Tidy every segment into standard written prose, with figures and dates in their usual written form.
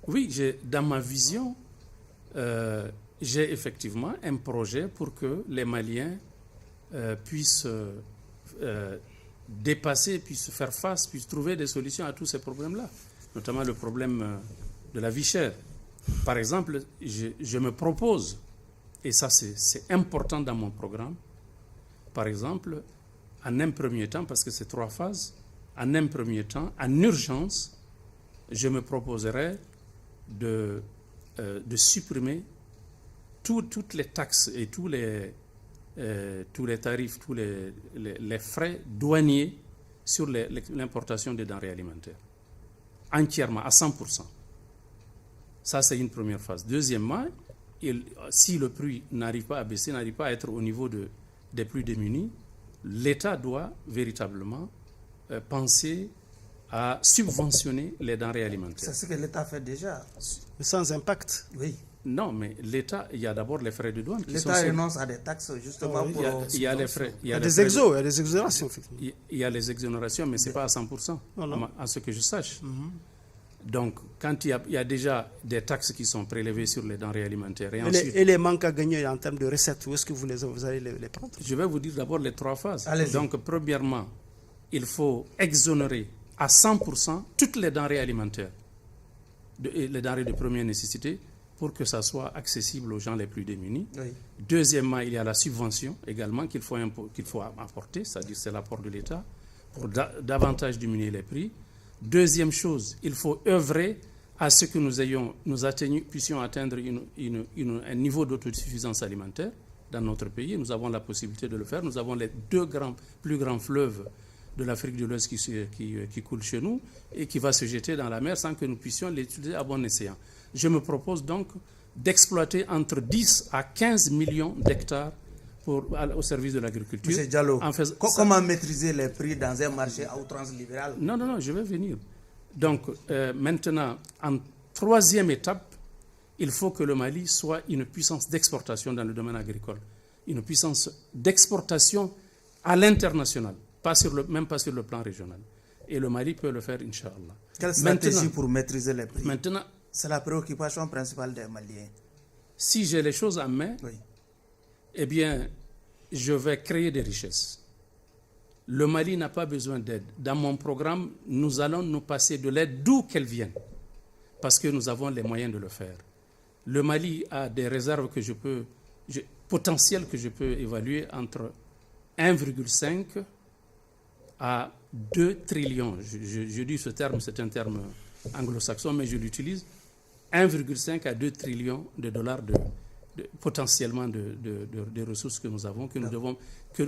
Oui, dans ma vision, j'ai effectivement un projet pour que les Maliens puissent dépasser, puissent faire face, puissent trouver des solutions à tous ces problèmes-là, notamment le problème de la vie chère. Par exemple, je me propose, et ça c'est important dans mon programme, par exemple, en un premier temps, parce que c'est 3 phases, en un premier temps, en urgence, je me proposerai de supprimer toutes les taxes et tous les tarifs, tous les frais douaniers sur l'importation des denrées alimentaires. Entièrement, à 100%. Ça, c'est une première phase. Deuxièmement, si le prix n'arrive pas à baisser, n'arrive pas à être au niveau des plus démunis, l'État doit véritablement penser à subventionner les denrées alimentaires. C'est ce que l'État fait déjà. Sans impact. Oui. Non, mais l'État, il y a d'abord les frais de douane. L'État renonce à des taxes justement pour... Il y a les frais. Il y a des exonérations. Il y a les exonérations, mais ce n'est pas à 100%, à ce que je sache. Donc, quand il y a déjà des taxes qui sont prélevées sur les denrées alimentaires... Et les manques à gagner en termes de recettes, où est-ce que vous allez les prendre? Je vais vous dire d'abord les 3 phases. Allez-y. Donc, premièrement, il faut exonérer à 100% toutes les denrées alimentaires, les denrées de première nécessité, pour que ça soit accessible aux gens les plus démunis. Oui. Deuxièmement, il y a la subvention également qu'il faut apporter, c'est-à-dire c'est l'apport de l'État, pour davantage diminuer les prix. Deuxième chose, il faut œuvrer à ce que nous puissions atteindre un niveau d'autosuffisance alimentaire dans notre pays. Nous avons la possibilité de le faire. Nous avons les 2 plus grands fleuves de l'Afrique de l'Ouest qui coulent chez nous et qui va se jeter dans la mer sans que nous puissions l'utiliser à bon escient. Je me propose donc d'exploiter entre 10 à 15 millions d'hectares au service de l'agriculture. Monsieur Diallo, comment maîtriser les prix dans un marché à outrance libérale? Non, je vais venir. Donc, maintenant, en 3e étape, il faut que le Mali soit une puissance d'exportation dans le domaine agricole. Une puissance d'exportation à l'international, même pas sur le plan régional. Et le Mali peut le faire, Inch'Allah. Quelle stratégie pour maîtriser les prix? Maintenant, c'est la préoccupation principale des Maliens. Si j'ai les choses en main, oui. Eh bien, je vais créer des richesses. Le Mali n'a pas besoin d'aide. Dans mon programme, nous allons nous passer de l'aide d'où qu'elle vienne, parce que nous avons les moyens de le faire. Le Mali a des réserves potentielles que je peux évaluer entre 1,5 à 2 trillions. Je dis ce terme, c'est un terme anglo-saxon, mais je l'utilise. 1,5 à 2 trillions de dollars potentiellement de ressources que nous avons,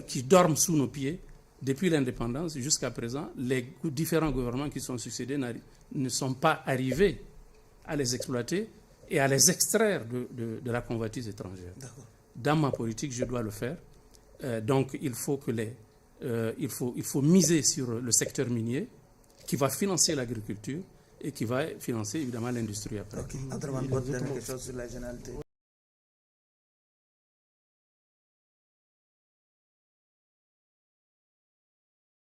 qui dorment sous nos pieds depuis l'indépendance jusqu'à présent. Les différents gouvernements qui sont succédés ne sont pas arrivés à les exploiter et à les extraire de la convoitise étrangère. Dans ma politique, je dois le faire. Donc, il faut miser sur le secteur minier qui va financer l'agriculture et qui va financer évidemment l'industrie après. Autrement, quelque chose sur la généralité.